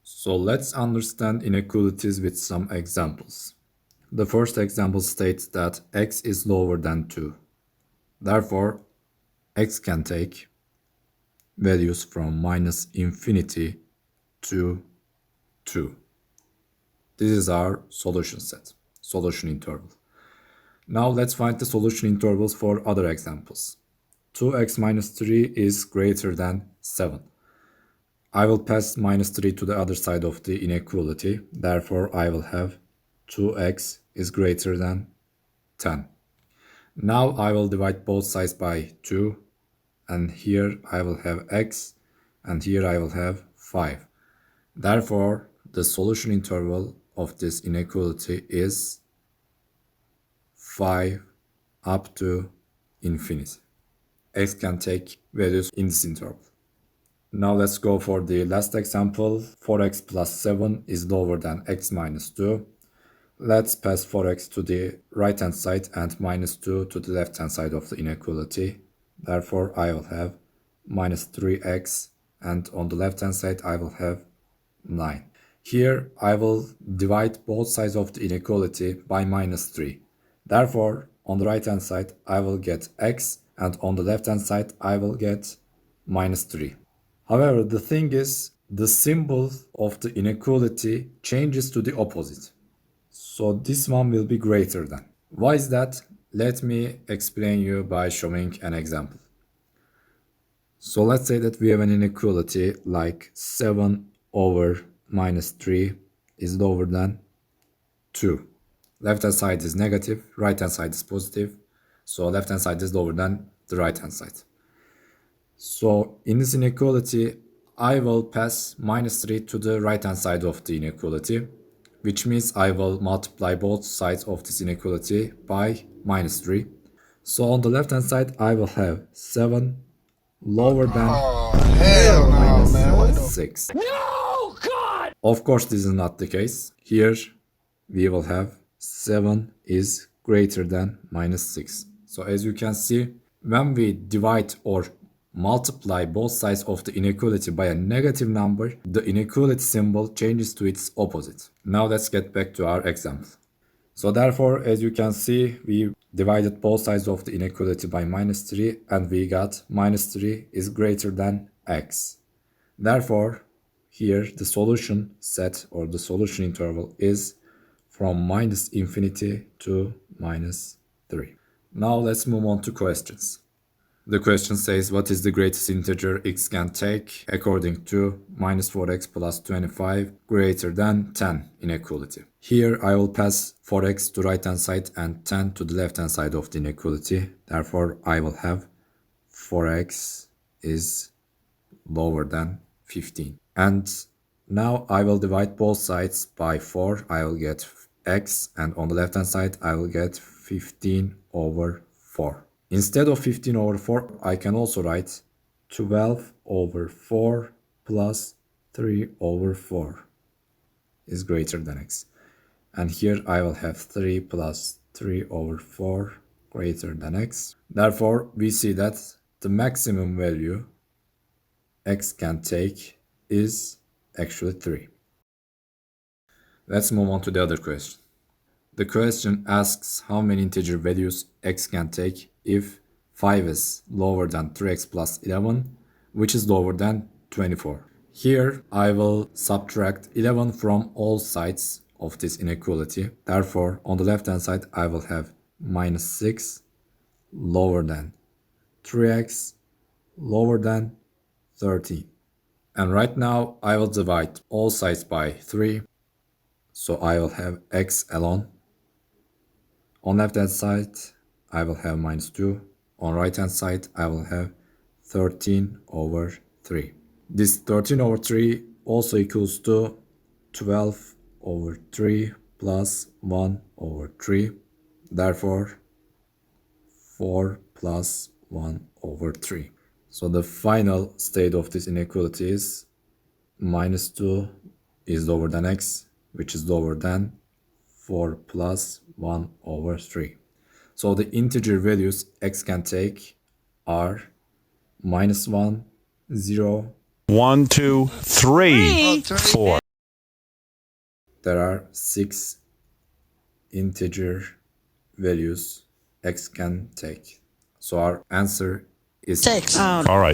So let's understand inequalities with some examples. The first example states that x is lower than 2. Therefore, x can take values from minus infinity to 2. This is our solution set, solution interval. Now let's find the solution intervals for other examples. 2x minus 3 is greater than 7. I will pass minus 3 to the other side of the inequality. Therefore, I will have 2x is greater than 10. Now I will divide both sides by 2. And here I will have x. And here I will have 5. Therefore, the solution interval of this inequality is 5 up to infinity. X can take values in this interval. Now let's go for the last example. 4x plus 7 is lower than x minus 2. Let's pass 4x to the right hand side and minus 2 to the left hand side of the inequality. Therefore, I will have minus 3x, and on the left hand side I will have 9. Here I will divide both sides of the inequality by minus 3. Therefore, on the right hand side I will get x, and on the left hand side I will get minus 3. However, the thing is, the symbol of the inequality changes to the opposite. So this one will be greater than. Why is that? Let me explain you by showing an example. So let's say that we have an inequality like 7 over minus 3 is lower than 2. Left hand side is negative, right hand side is positive. So left hand side is lower than the right hand side. So in this inequality, I will pass minus 3 to the right hand side of the inequality, which means I will multiply both sides of this inequality by minus 3. So on the left hand side, I will have 7 lower than minus 6. No, God! Of course, this is not the case. Here, we will have 7 is greater than minus 6. So as you can see, when we divide or multiply both sides of the inequality by a negative number, the inequality symbol changes to its opposite. Now let's get back to our example. So therefore, as you can see, we divided both sides of the inequality by minus 3 and we got minus 3 is greater than x. Therefore, here the solution set or the solution interval is from minus infinity to minus 3. Now let's move on to questions. The question says, what is the greatest integer x can take according to minus 4x plus 25 greater than 10 inequality? Here I will pass 4x to right hand side and 10 to the left hand side of the inequality. Therefore, I will have 4x is lower than 15. And now I will divide both sides by 4. I will get x, and on the left hand side I will get 15 over 4. Instead of 15 over 4, I can also write 12 over 4 plus 3 over 4 is greater than x. And here I will have 3 plus 3 over 4 greater than x. Therefore, we see that the maximum value x can take is actually 3. Let's move on to the other question. The question asks how many integer values x can take if 5 is lower than 3x plus 11, which is lower than 24. Here I will subtract 11 from all sides of this inequality. Therefore, on the left hand side I will have minus 6 lower than 3x lower than 13. And right now I will divide all sides by 3. So I will have x alone. On left hand side I will have minus 2. On right hand side I will have 13 over 3. This 13 over 3 also equals to 12 over 3 plus 1 over 3. Therefore 4 plus 1 over 3. So the final state of this inequality is minus 2 is lower than x, which is lower than 4 plus 1 over 3. So the integer values x can take are minus 1, 0, 1, 2, 3, 4. there are 6 integer values x can take. So our answer is 6. All right.